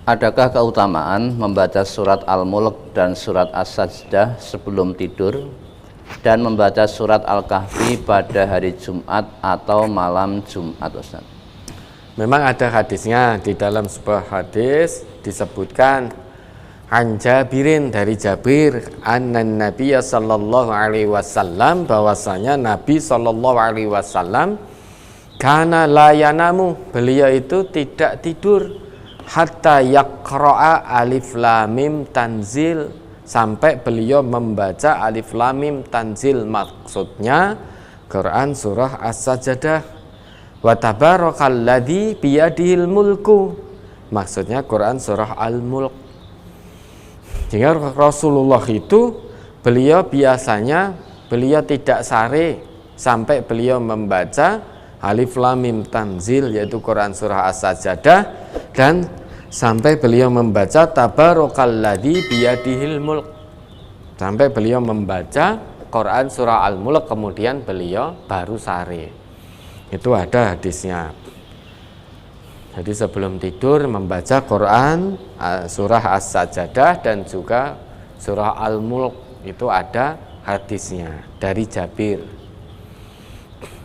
Adakah keutamaan membaca surat Al-Mulk dan surat As-Sajdah sebelum tidur dan membaca surat Al-Kahfi pada hari Jumat atau malam Jumat, Ustaz? Memang ada hadisnya. Di dalam sebuah hadis disebutkan an Jabirin, dari Jabir, annan Nabiya sallallahu alaihi wasallam, bahwasanya Nabi sallallahu alaihi wasallam kana la yanamu, beliau itu tidak tidur hatta yaqra'a alif lam mim tanzil, sampai beliau membaca alif lam mim tanzil, maksudnya Quran surah As-Sajdah. Wa tabarakalladzi biyadihil mulku, maksudnya Quran surah Al-Mulk. Sehingga Rasulullah itu beliau biasanya tidak sare sampai beliau membaca alif lam mim tanzil, yaitu Quran surah As-Sajdah, dan sampai beliau membaca tabarakalladzi biyadihil mulk, sampai beliau membaca Quran surah Al-Mulk, kemudian beliau baru sare. Itu ada hadisnya. Jadi sebelum tidur membaca Quran surah As-Sajdah dan juga surah Al-Mulk, itu ada hadisnya dari Jabir.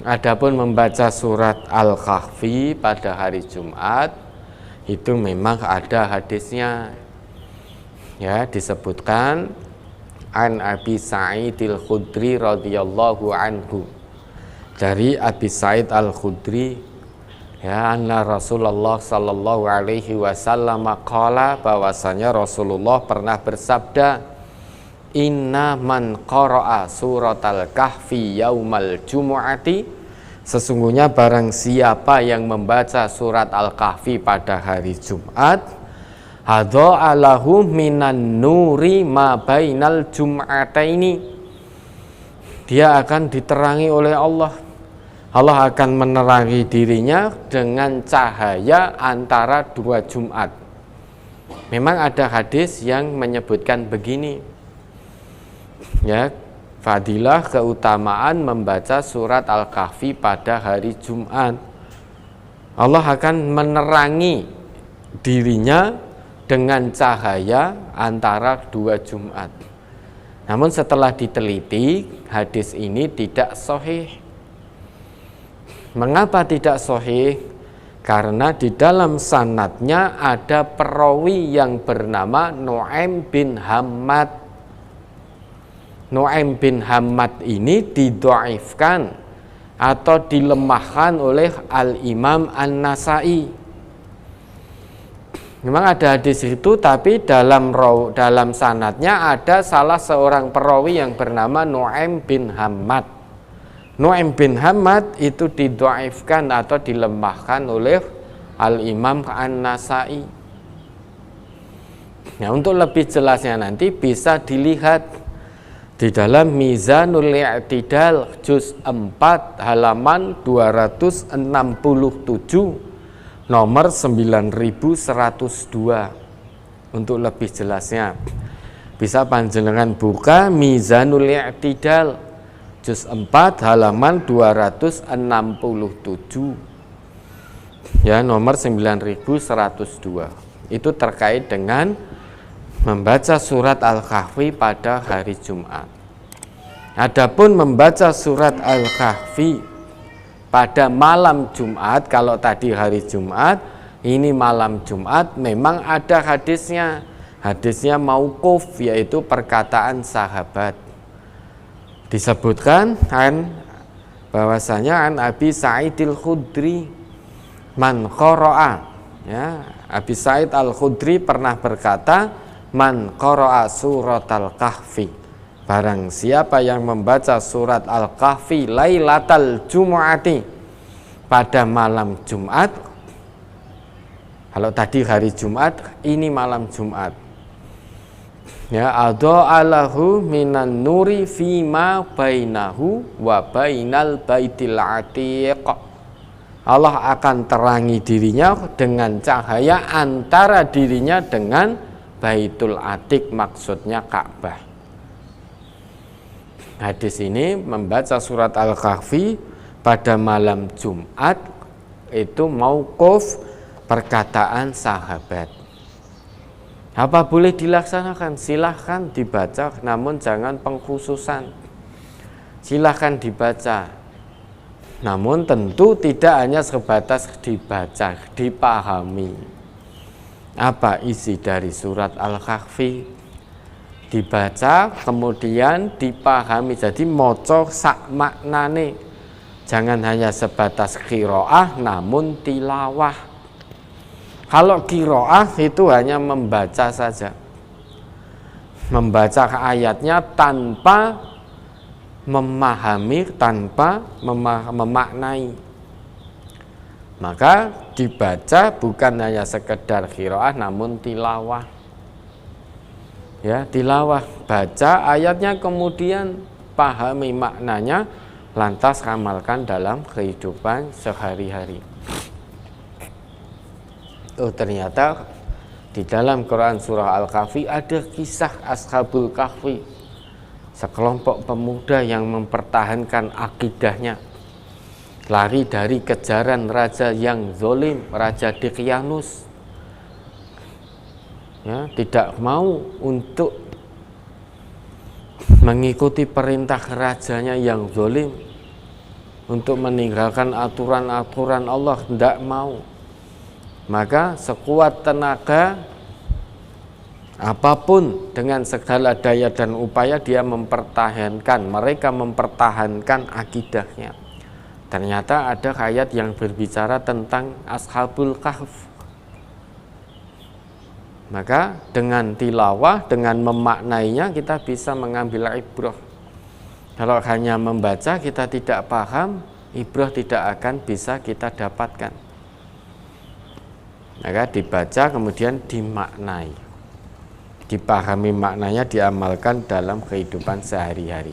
Adapun membaca surat Al-Kahfi pada hari Jumat, itu memang ada hadisnya. Ya, disebutkan an Abi Sa'id Al-Khudri radhiyallahu anhu, dari Abi Sa'id Al-Khudri, ya, anna Rasulullah sallallahu alaihi wasallam qala, bahwasanya Rasulullah pernah bersabda, inna man qara'a suratal kahfi yaumal jumu'ati, sesungguhnya barang siapa yang membaca surat Al-Kahfi pada hari Jumat, hadha'a lahu minan nuri ma bainal jum'ataini, dia akan diterangi oleh Allah. Allah akan menerangi dirinya dengan cahaya antara dua Jumat. Memang ada hadis yang menyebutkan begini, ya, fadilah keutamaan membaca surat Al-Kahfi pada hari Jumat. Allah akan menerangi dirinya dengan cahaya antara dua Jumat. Namun setelah diteliti, hadis ini tidak sahih. Mengapa tidak sahih? Karena di dalam sanadnya ada perawi yang bernama Nu'aim bin Hammad. Nu'aim bin Hammad ini didhaifkan atau dilemahkan oleh Al-Imam An-Nasai. Memang ada hadis itu, tapi dalam sanadnya ada salah seorang perawi yang bernama Nu'aim bin Hammad. Nu'aim bin Hammad itu didhaifkan atau dilemahkan oleh Al-Imam An-Nasai. Nah, untuk lebih jelasnya nanti bisa dilihat di dalam Mizanul I'tidal juz 4 halaman 267 nomor 9102. Untuk lebih jelasnya bisa panjenengan buka Mizanul I'tidal juz 4 halaman 267, ya, nomor 9102. Itu terkait dengan membaca surat Al-Kahfi pada hari Jumat. Adapun membaca surat Al-Kahfi pada malam Jumat, kalau tadi hari Jumat, ini malam Jumat, memang ada hadisnya. Hadisnya mauquf, yaitu perkataan sahabat. Disebutkan bahwasanya an Abi Sa'id Al-Khudri man qara'a, ya, Abi Sa'id Al-Khudri pernah berkata, man qara'a surat Al-Kahfi, barang siapa yang membaca surat Al-Kahfi lailatal jumu'ati, pada malam Jumat. Kalau tadi hari Jumat, ini malam Jumat. Ya, adha'alahu minan nuri fima bainahu wa bainal baitil atiq. Allah akan terangi dirinya dengan cahaya antara dirinya dengan Baitul Atiq, maksudnya Ka'bah. Hadis ini membaca surat Al-Kahfi pada malam Jumat itu mauquf, perkataan sahabat. Apa boleh dilaksanakan? Silahkan dibaca, namun jangan pengkhususan. Silahkan dibaca, namun tentu tidak hanya sebatas dibaca, dipahami. Apa isi dari surat Al-Kahfi? Dibaca, kemudian dipahami. Jadi moco sak maknane. Jangan hanya sebatas qiraah, namun tilawah. Kalau qiraah itu hanya membaca saja, membaca ayatnya tanpa memahami, tanpa memaknai. Maka dibaca bukan hanya sekedar qiraah, namun tilawah. Ya, tilawah, baca ayatnya kemudian pahami maknanya, lantas amalkan dalam kehidupan sehari-hari. Oh, ternyata di dalam Quran surah Al-Kahfi ada kisah Ashabul Kahfi, sekelompok pemuda yang mempertahankan akidahnya, lari dari kejaran raja yang zolim, Raja Daqyanus. Ya, tidak mau untuk mengikuti perintah rajanya yang zolim, untuk meninggalkan aturan-aturan Allah, tidak mau. Maka sekuat tenaga apapun, dengan segala daya dan upaya mereka mempertahankan akidahnya. Ternyata ada ayat yang berbicara tentang Ashabul Kahf. Maka dengan tilawah, dengan memaknainya, kita bisa mengambil ibrah. Kalau hanya membaca kita tidak paham, ibrah tidak akan bisa kita dapatkan. Maka dibaca kemudian dimaknai, dipahami maknanya, diamalkan dalam kehidupan sehari-hari.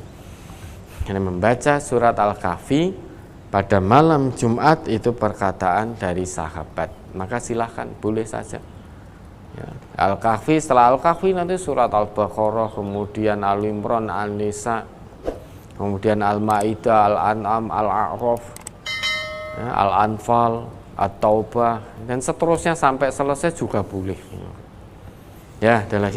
Karena membaca surat Al-Kahfi pada malam Jumat itu perkataan dari sahabat, maka silahkan, boleh saja. Ya, Al-Kahfi, setelah Al-Kahfi nanti surat Al-Baqarah, kemudian Al-Imran, An-Nisa, kemudian Al-Maidah, Al-An'am, Al-A'raf, ya, Al-Anfal, At-Taubah, dan seterusnya sampai selesai juga boleh. Ya, ada lagi.